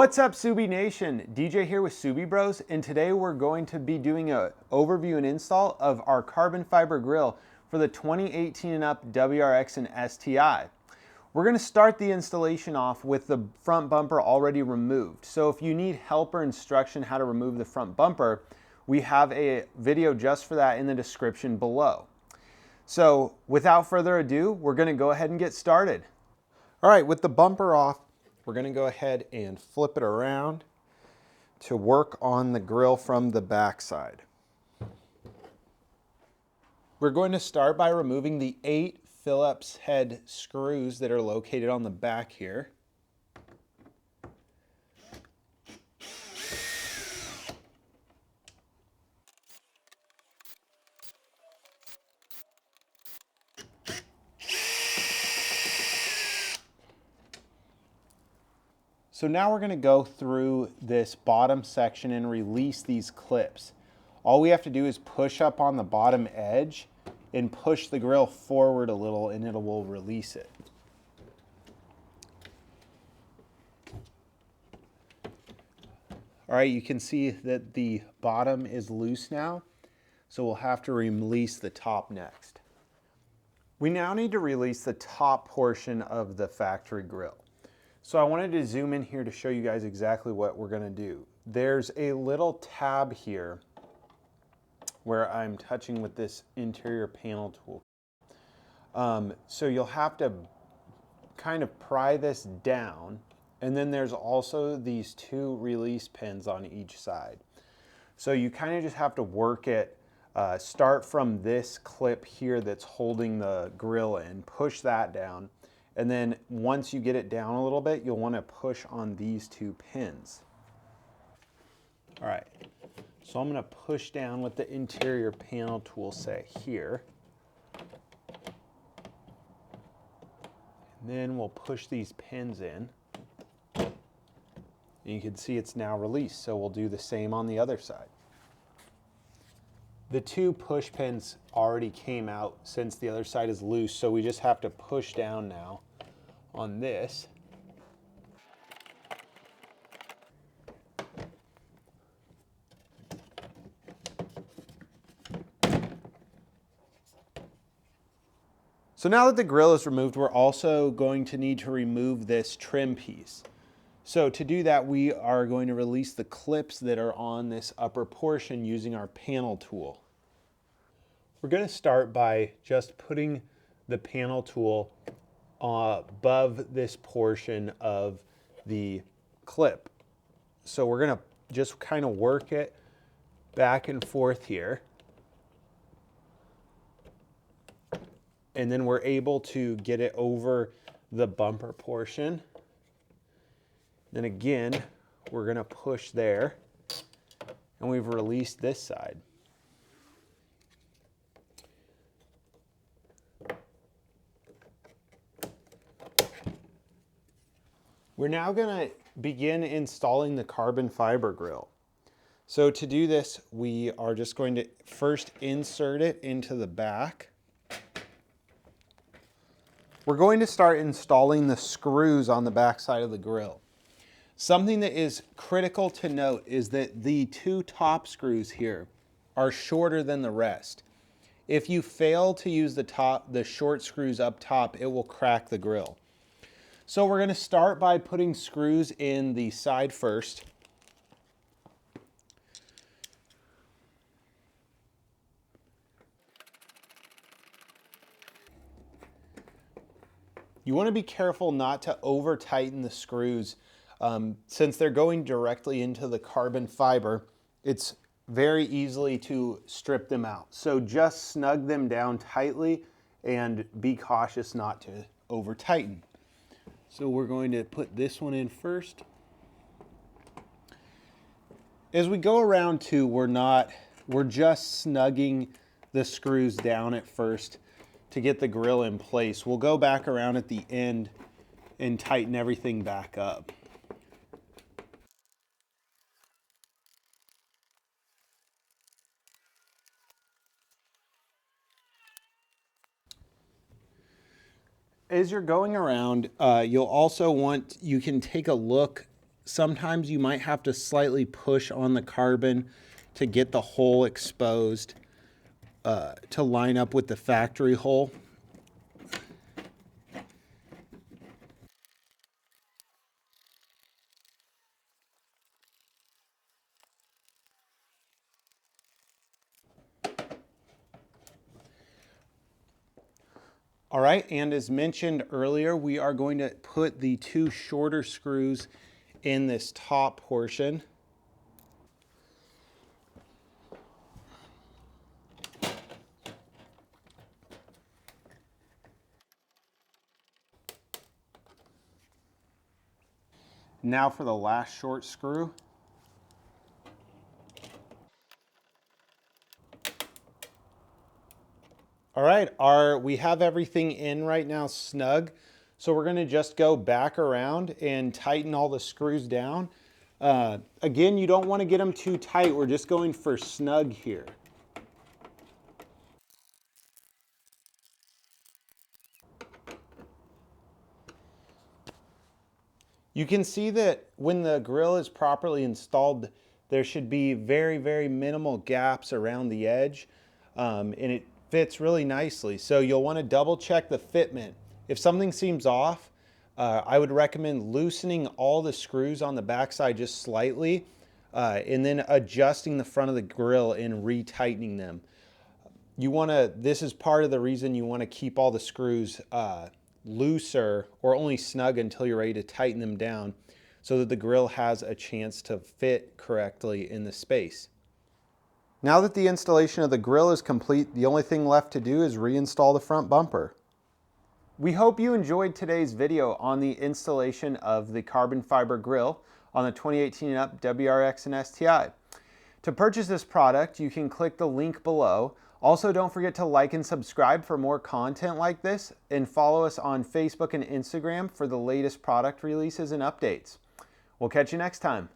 What's up, Subi Nation? DJ here with Subi Bros, and today we're going to be doing an overview and install of our carbon fiber grill for the 2018 and up WRX and STI. We're going to start the installation off with the front bumper already removed. So if you need help or instruction how to remove the front bumper, we have a video just for that in the description below. So without further ado, we're going to go ahead and get started. All right, with the bumper off, we're going to go ahead and flip it around to work on the grill from the back side. We're going to start by removing the 8 Phillips head screws that are located on the back here. So now we're going to go through this bottom section and release these clips. All we have to do is push up on the bottom edge and push the grill forward a little and it will release it. All right, you can see that the bottom is loose now, so we'll have to release the top next. We now need to release the top portion of the factory grill. So I wanted to zoom in here to show you guys exactly what we're gonna do. There's a little tab here where I'm touching with this interior panel tool. So you'll have to kind of pry this down, and then there's also these 2 release pins on each side. So you kind of just have to work it, start from this clip here that's holding the grill in, push that down, and then once you get it down a little bit, you'll want to push on these 2 pins. All right, so I'm going to push down with the interior panel tool set here. And then we'll push these pins in. And you can see it's now released, so we'll do the same on the other side. The 2 push pins already came out since the other side is loose, so we just have to push down now on this. So now that the grill is removed, we're also going to need to remove this trim piece. So to do that, we are going to release the clips that are on this upper portion using our panel tool. We're going to start by just putting the panel tool above this portion of the clip. So we're going to just kind of work it back and forth here. And then we're able to get it over the bumper portion. Then again, we're going to push there, and we've released this side. We're now going to begin installing the carbon fiber grill. So to do this, we are just going to first insert it into the back. We're going to start installing the screws on the back side of the grill. Something that is critical to note is that the 2 top screws here are shorter than the rest. If you fail to use the short screws up top, it will crack the grill. So we're going to start by putting screws in the side first. You want to be careful not to over tighten the screws. Since they're going directly into the carbon fiber, it's very easily to strip them out. So just snug them down tightly and be cautious not to over tighten. So we're going to put this one in first. As we go around too, we're just snugging the screws down at first to get the grill in place. We'll go back around at the end and tighten everything back up. As you're going around, you can take a look sometimes you might have to slightly push on the carbon to get the hole exposed to line up with the factory hole. All right, and as mentioned earlier, we are going to put the 2 shorter screws in this top portion. Now for the last short screw. All right, we have everything in right now snug. So we're gonna just go back around and tighten all the screws down. Again, you don't wanna get them too tight. We're just going for snug here. You can see that when the grill is properly installed, there should be very, very minimal gaps around the edge, and it fits really nicely. So you'll want to double check the fitment. If something seems off, I would recommend loosening all the screws on the backside just slightly, and then adjusting the front of the grill and retightening them. This is part of the reason you want to keep all the screws looser or only snug until you're ready to tighten them down so that the grill has a chance to fit correctly in the space. Now that the installation of the grill is complete, the only thing left to do is reinstall the front bumper. We hope you enjoyed today's video on the installation of the carbon fiber grill on the 2018 and up WRX and STI. To purchase this product, you can click the link below. Also, don't forget to like and subscribe for more content like this, and follow us on Facebook and Instagram for the latest product releases and updates. We'll catch you next time.